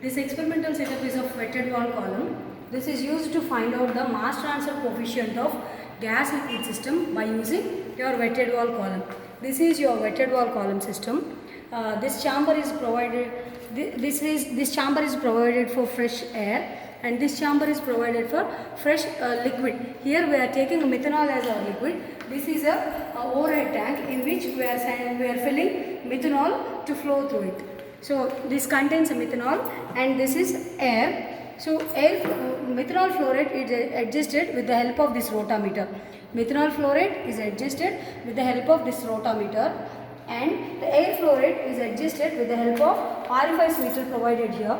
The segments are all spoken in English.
This experimental setup is of wetted wall column. This is used to find out the mass transfer coefficient of gas liquid system by using your wetted wall column. This is your wetted wall column system. This chamber is provided. This chamber is provided for fresh air, and this chamber is provided for fresh liquid. Here we are taking methanol as our liquid. This is a overhead tank in which we are filling methanol to flow through it. So this contains methanol and this is air. So methanol flow rate is adjusted with the help of this rotameter. Methanol flow rate is adjusted with the help of this rotameter, and the air flow rate is adjusted with the help of orifice meter provided here.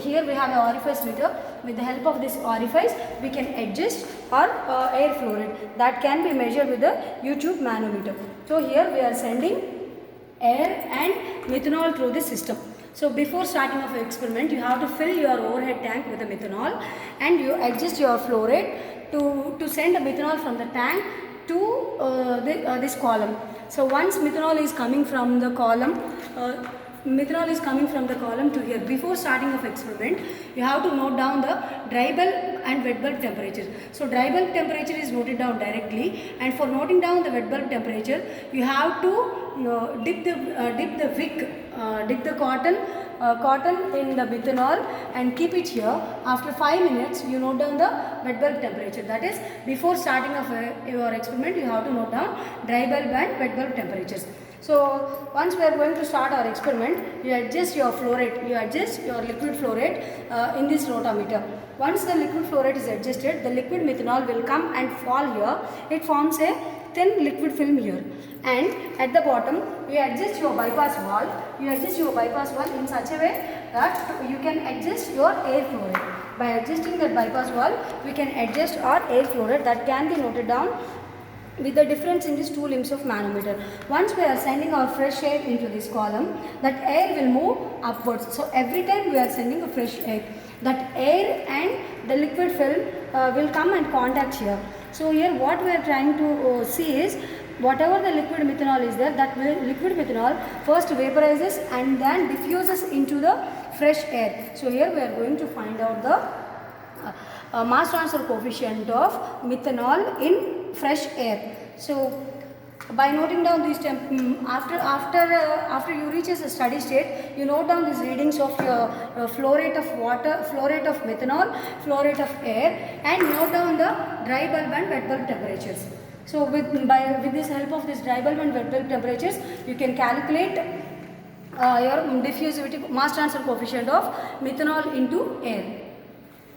Here we have an orifice meter. With the help of this orifice we can adjust our air flow rate that can be measured with the U-tube manometer. So here we are sending air and methanol through this system. So before starting of experiment, you have to fill your overhead tank with the methanol and you adjust your flow rate to send the methanol from the tank to this column. So once methanol is coming from the column, to here. Before starting of experiment, you have to note down the dry bulb and wet bulb temperatures. So dry bulb temperature is noted down directly, and for noting down the wet bulb temperature, you have to dip the wick, dip the cotton in the methanol and keep it here. After 5 minutes, you note down the wet bulb temperature. That is, before starting of your experiment, you have to note down dry bulb and wet bulb temperatures. So once we are going to start our experiment, you adjust your flow rate, you adjust your liquid flow rate in this rotameter. Once the liquid flow rate is adjusted, the liquid methanol will come and fall here. It forms a thin liquid film here. And at the bottom, you adjust your bypass valve. You adjust your bypass valve in such a way that you can adjust your air flow rate. By adjusting that bypass valve, we can adjust our air flow rate that can be noted down with the difference in these two limbs of manometer. Once we are sending our fresh air into this column, that air will move upwards. So every time we are sending a fresh air, that air and the liquid film will come and contact here. So here what we are trying to see is, whatever the liquid methanol is there, that liquid methanol first vaporizes and then diffuses into the fresh air. So here we are going to find out the mass transfer coefficient of methanol in fresh air. So by noting down these after you reach a steady state, you note down these readings of your flow rate of water, flow rate of methanol, flow rate of air, and note down the dry bulb and wet bulb temperatures. So with this help of this dry bulb and wet bulb temperatures, you can calculate your diffusivity, mass transfer coefficient of methanol into air.